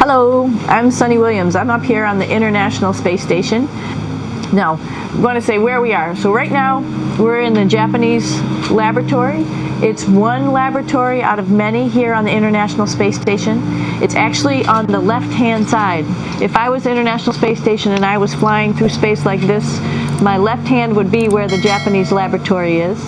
Hello, I'm Sunny Williams. I'm up here on the International Space Station. Now, I'm going to say where we are. So right now, we're in the Japanese laboratory. It's one laboratory out of many here on the International Space Station. It's actually on the left-hand side. If I was International Space Station and I was flying through space like this, my left hand would be where the Japanese laboratory is.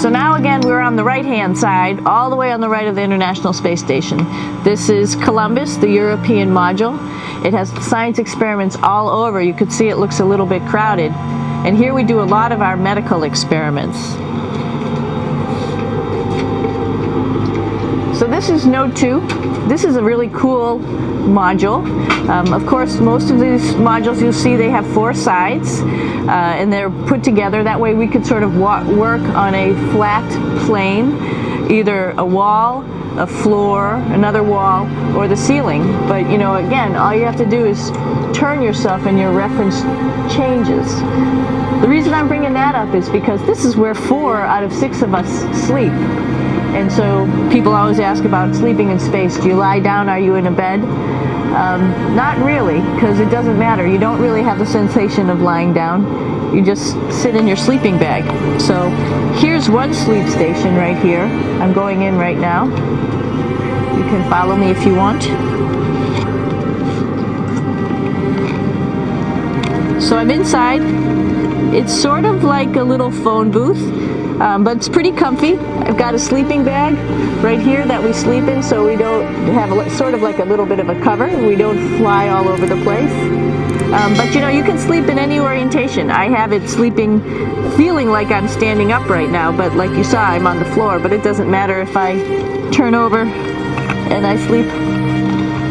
So now again we're on the right-hand side, all the way on the right of the International Space Station. This is Columbus, the European module. It has science experiments all over. You could see it looks a little bit crowded. And here we do a lot of our medical experiments. So this is Node 2. This is a really cool module. Of course, most of these modules you'll see they have 4 sides and they're put together. That way we could sort of work on a flat plane, either a wall, a floor, another wall, or the ceiling. But you know, again, all you have to do is turn yourself and your reference changes. The reason I'm bringing that up is because this is where 4 out of 6 of us sleep. And so people always ask about sleeping in space. Do you lie down? Are you in a bed? Not really, because it doesn't matter. You don't really have the sensation of lying down. You just sit in your sleeping bag. So here's one sleep station right here. I'm going in right now. You can follow me if you want. So I'm inside. It's sort of like a little phone booth. But it's pretty comfy. I've got a sleeping bag right here that we sleep in, so we don't have sort of like a little bit of a cover. We don't fly all over the place. But you know, you can sleep in any orientation. I have it sleeping, feeling like I'm standing up right now, but like you saw, I'm on the floor. But it doesn't matter if I turn over and I sleep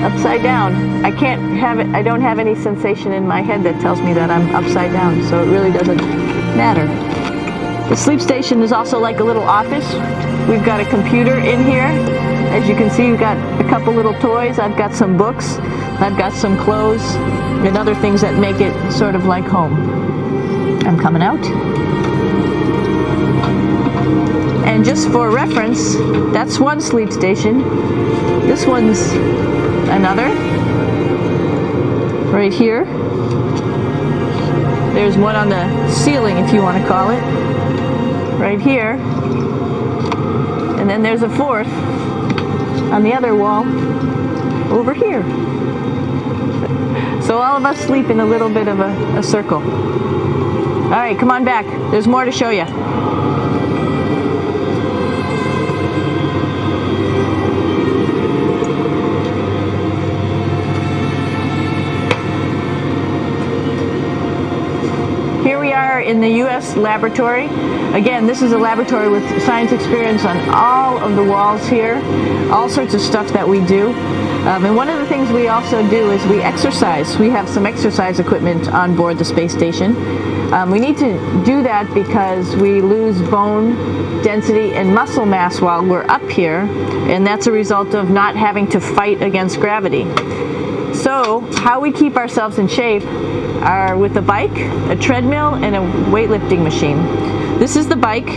upside down. I can't have it. I don't have any sensation in my head that tells me that I'm upside down, so it really doesn't matter. The sleep station is also like a little office. We've got a computer in here. As you can see, we've got a couple little toys. I've got some books. I've got some clothes and other things that make it sort of like home. I'm coming out. And just for reference, that's one sleep station. This one's another. Right here. There's one on the ceiling, if you want to call it. Right here, and then there's a 4th on the other wall over here. So all of us sleep in a little bit of a circle. All right, come on back. There's more to show you. Here we are in the U.S. laboratory. Again, this is a laboratory with science experience on all of the walls here, all sorts of stuff that we do. And one of the things we also do is we exercise. We have some exercise equipment on board the space station. We need to do that because we lose bone density and muscle mass while we're up here, and that's a result of not having to fight against gravity. So how we keep ourselves in shape are with a bike, a treadmill, and a weightlifting machine. This is the bike.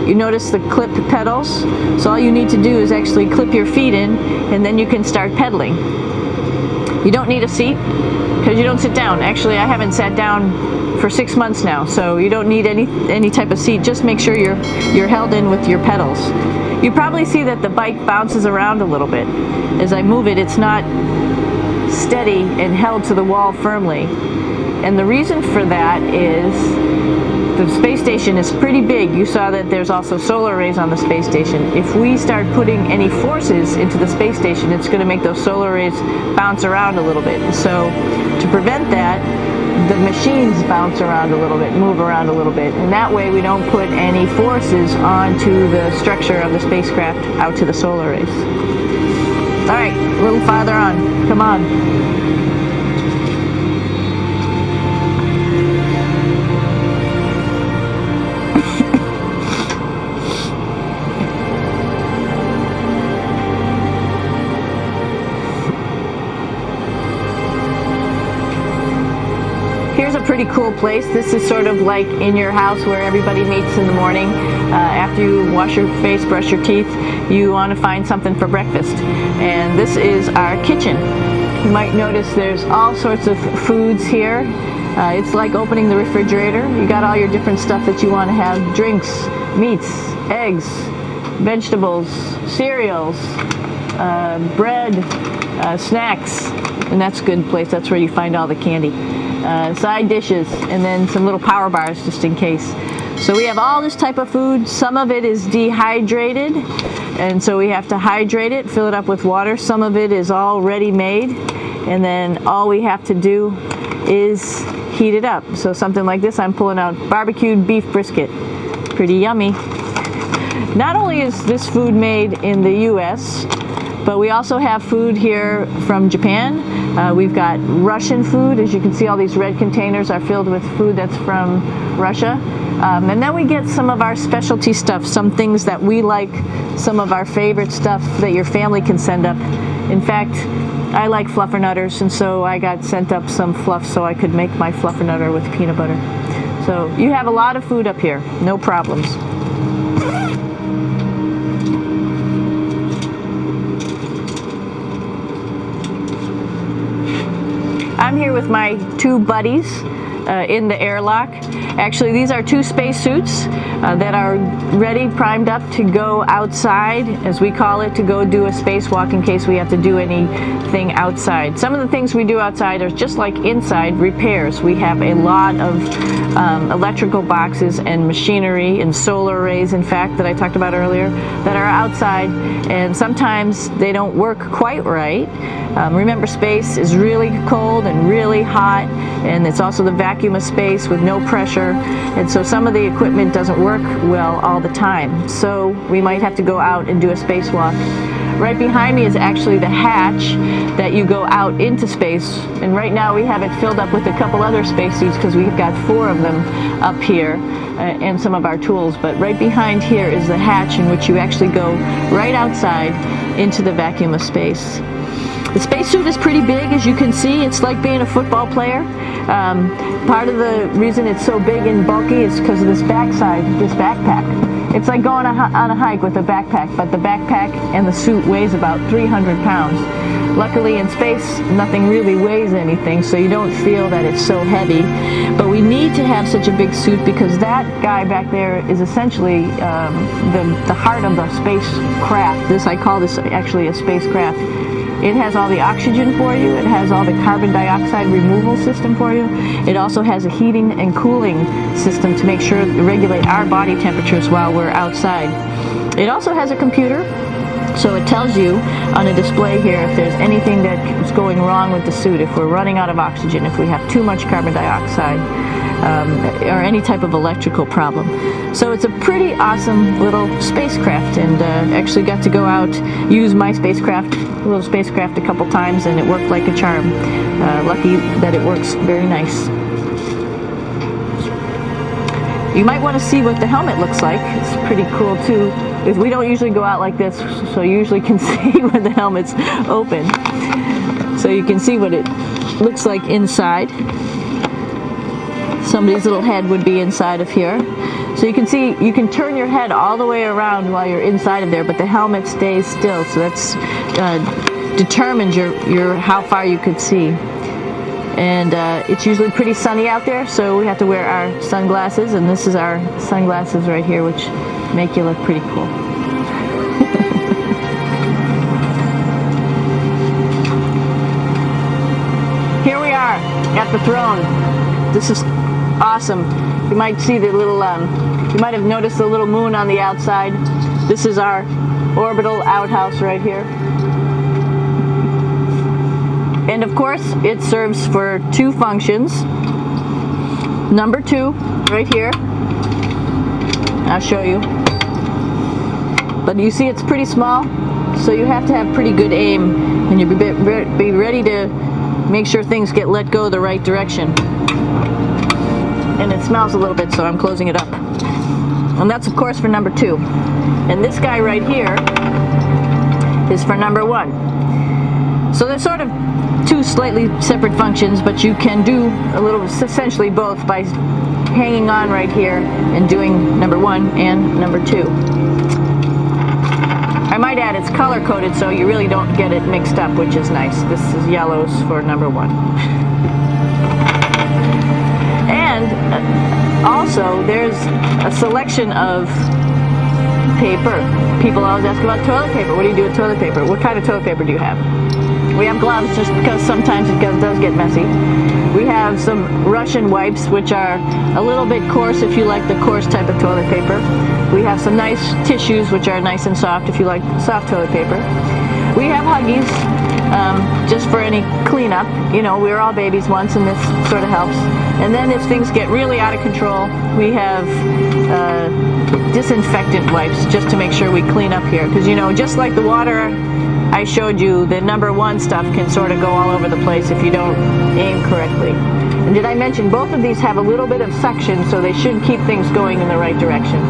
You notice the clip pedals. So all you need to do is actually clip your feet in, and then you can start pedaling. You don't need a seat because you don't sit down. Actually, I haven't sat down for 6 months now, so you don't need any type of seat. Just make sure you're held in with your pedals. You probably see that the bike bounces around a little bit. As I move it, it's not steady and held to the wall firmly. And the reason for that is the space station is pretty big. You saw that there's also solar arrays on the space station. If we start putting any forces into the space station, it's going to make those solar arrays bounce around a little bit. So to prevent that, the machines bounce around a little bit, move around a little bit, and that way we don't put any forces onto the structure of the spacecraft out to the solar arrays. All right, a little farther on. Come on. Here's a pretty cool place. This is sort of like in your house where everybody meets in the morning. After you wash your face, brush your teeth, you want to find something for breakfast. And this is our kitchen. You might notice there's all sorts of foods here. It's like opening the refrigerator. You got all your different stuff that you want to have: drinks, meats, eggs, vegetables, cereals, bread, snacks, and that's a good place. That's where you find all the candy. Side dishes, and then some little power bars just in case. So we have all this type of food. Some of it is dehydrated, and so we have to hydrate it, fill it up with water. Some of it is already made, and then all we have to do is heat it up. So something like this, I'm pulling out barbecued beef brisket. Pretty yummy. Not only is this food made in the US, but we also have food here from Japan. We've got Russian food. As you can see, all these red containers are filled with food that's from Russia. And then we get some of our specialty stuff, some things that we like, some of our favorite stuff that your family can send up. In fact, I like fluffernutters, and so I got sent up some fluff so I could make my fluffernutter with peanut butter. So you have a lot of food up here, no problems. I'm here with my two buddies in the airlock. Actually, these are two spacesuits that are ready, primed up to go outside, as we call it, to go do a spacewalk in case we have to do anything outside. Some of the things we do outside are just like inside: repairs. We have a lot of electrical boxes and machinery and solar arrays, in fact, that I talked about earlier, that are outside, and sometimes they don't work quite right. Remember, space is really cold and really hot, and it's also the vacuum of space with no pressure, and so some of the equipment doesn't work well all the time. So we might have to go out and do a spacewalk. Right behind me is actually the hatch that you go out into space, and right now we have it filled up with a couple other spacesuits because we've got 4 of them up here and some of our tools. But right behind here is the hatch in which you actually go right outside into the vacuum of space. The spacesuit is pretty big, as you can see. It's like being a football player. Part of the reason it's so big and bulky is because of this backside, this backpack. It's like going on a hike with a backpack, but the backpack and the suit weighs about 300 pounds. Luckily in space, nothing really weighs anything, so you don't feel that it's so heavy. But we need to have such a big suit because that guy back there is essentially the heart of the spacecraft. I call this actually a spacecraft. It has all the oxygen for you. It has all the carbon dioxide removal system for you. It also has a heating and cooling system to make sure to regulate our body temperatures while we're outside. It also has a computer, so it tells you on a display here if there's anything that is going wrong with the suit, if we're running out of oxygen, if we have too much carbon dioxide, or any type of electrical problem. So it's a pretty awesome little spacecraft, and actually got to go out, use my little spacecraft a couple times, and it worked like a charm. Lucky that it works very nice. You might want to see what the helmet looks like. It's pretty cool too. If we don't usually go out like this, so you usually can see when the helmet's open. So you can see what it looks like inside. Somebody's little head would be inside of here. So you can see, you can turn your head all the way around while you're inside of there, but the helmet stays still, so that's determines your how far you could see. And it's usually pretty sunny out there, so we have to wear our sunglasses, and this is our sunglasses right here, which make you look pretty cool. Here we are at the throne. This is awesome. You might see the little, you might have noticed the little moon on the outside. This is our orbital outhouse right here. And of course, it serves for 2 functions. Number 2, right here. I'll show you. But you see it's pretty small, so you have to have pretty good aim, and you'll be ready to make sure things get let go the right direction. And it smells a little bit, so I'm closing it up. And that's of course for number 2. And this guy right here is for number 1. So they're sort of two slightly separate functions, but you can do a little, essentially both, by hanging on right here and doing number 1 and number 2. I might add it's color coded so you really don't get it mixed up, which is nice. This is yellows for number 1. And also there's a selection of paper. People always ask about toilet paper. What do you do with toilet paper? What kind of toilet paper do you have? We have gloves just because sometimes it does get messy. We have some Russian wipes, which are a little bit coarse if you like the coarse type of toilet paper. We have some nice tissues, which are nice and soft if you like soft toilet paper. We have Huggies, just for any cleanup. You know, we were all babies once, and this sort of helps. And then if things get really out of control, we have disinfectant wipes, just to make sure we clean up here. Because, you know, just like the water I showed you, the number 1 stuff can sort of go all over the place if you don't aim correctly. And did I mention both of these have a little bit of suction, so they should keep things going in the right direction.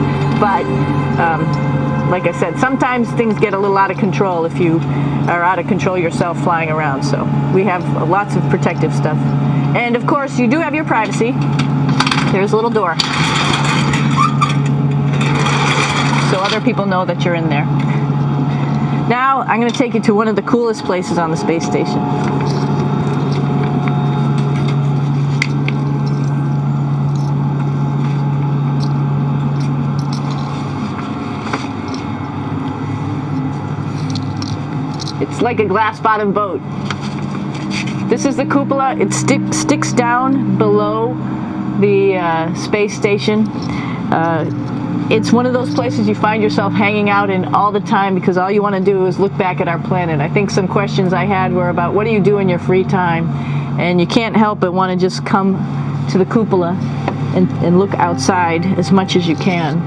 But like I said, sometimes things get a little out of control if you are out of control yourself flying around. So we have lots of protective stuff. And of course, you do have your privacy. There's a little door, so other people know that you're in there. Now, I'm going to take you to one of the coolest places on the space station. It's like a glass-bottom boat. This is the cupola. It sticks down below the space station. It's one of those places you find yourself hanging out in all the time because all you want to do is look back at our planet. I think some questions I had were about what do you do in your free time? And you can't help but want to just come to the cupola and look outside as much as you can.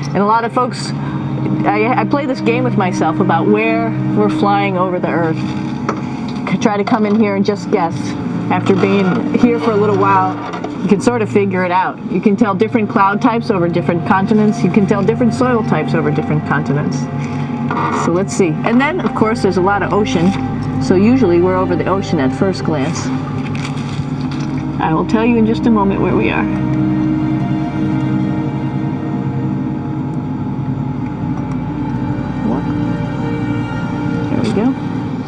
And a lot of folks, I play this game with myself about where we're flying over the Earth. I try to come in here and just guess. After being here for a little while, you can sort of figure it out. You can tell different cloud types over different continents. You can tell different soil types over different continents. So let's see. And then, of course, there's a lot of ocean. So usually we're over the ocean at first glance. I will tell you in just a moment where we are. There we go.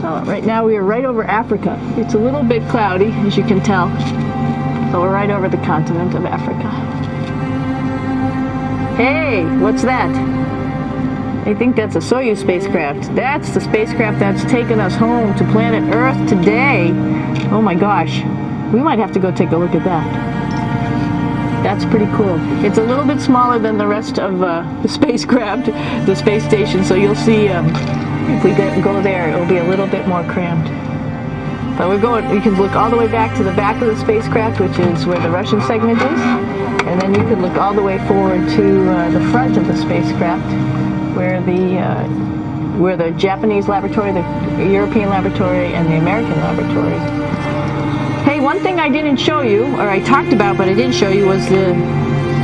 So right now we are right over Africa. It's a little bit cloudy, as you can tell. So we're right over the continent of Africa. Hey, what's that? I think that's a Soyuz spacecraft. That's the spacecraft that's taken us home to planet Earth today. Oh my gosh. We might have to go take a look at that. That's pretty cool. It's a little bit smaller than the rest of the spacecraft, the space station, so you'll see if we go there, it'll be a little bit more cramped. But we're going, you can look all the way back to the back of the spacecraft, which is where the Russian segment is. And then you can look all the way forward to the front of the spacecraft, where the Japanese laboratory, the European laboratory, and the American laboratories. Hey, one thing I didn't show you, or I talked about but I didn't show you, was the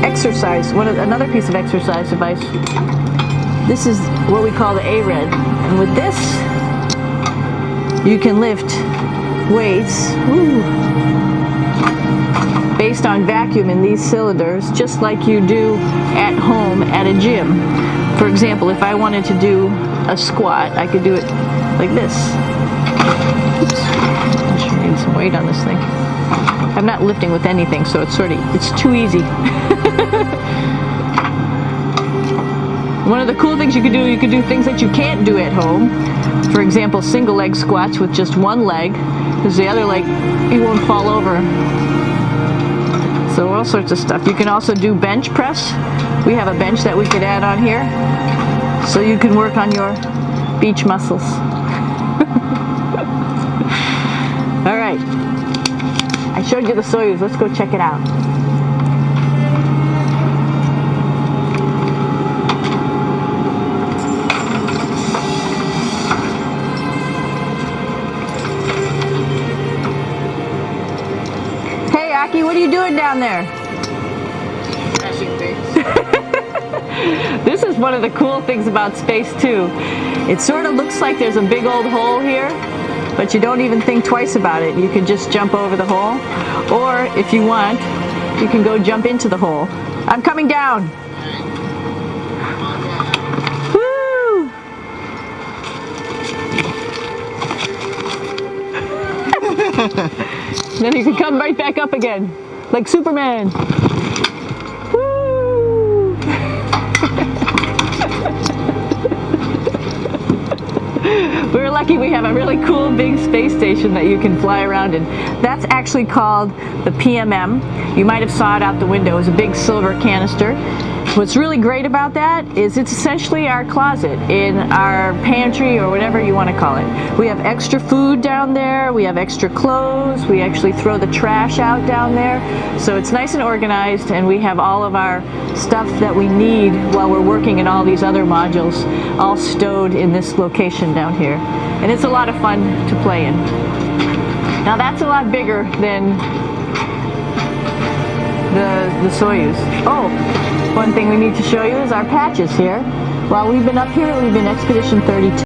exercise, another piece of exercise device. This is what we call the ARED. And with this, you can lift weights based on vacuum in these cylinders, just like you do at home at a gym. For example, if I wanted to do a squat, I could do it like this. Oops. I should need some weight on this thing. I'm not lifting with anything, so it's too easy. One of the cool things you could do things that you can't do at home. For example, single leg squats with just one leg, because the other leg, you won't fall over. So all sorts of stuff. You can also do bench press. We have a bench that we could add on here, so you can work on your beach muscles. All right. I showed you the Soyuz. Let's go check it out. What are you doing down there? Crashing things. This is one of the cool things about space too. It sort of looks like there's a big old hole here, but you don't even think twice about it. You can just jump over the hole, or if you want, you can go jump into the hole. I'm coming down. Woo! Then you can come right back up again, like Superman. Woo! We're lucky we have a really cool big space station that you can fly around in. That's actually called the PMM. You might have saw it out the window. It's a big silver canister. What's really great about that is it's essentially our closet in our pantry, or whatever you want to call it. We have extra food down there, we have extra clothes, we actually throw the trash out down there. So it's nice and organized, and we have all of our stuff that we need while we're working in all these other modules all stowed in this location down here. And it's a lot of fun to play in. Now that's a lot bigger than the Soyuz. Oh, one thing we need to show you is our patches here. While we've been up here, we've been Expedition 32.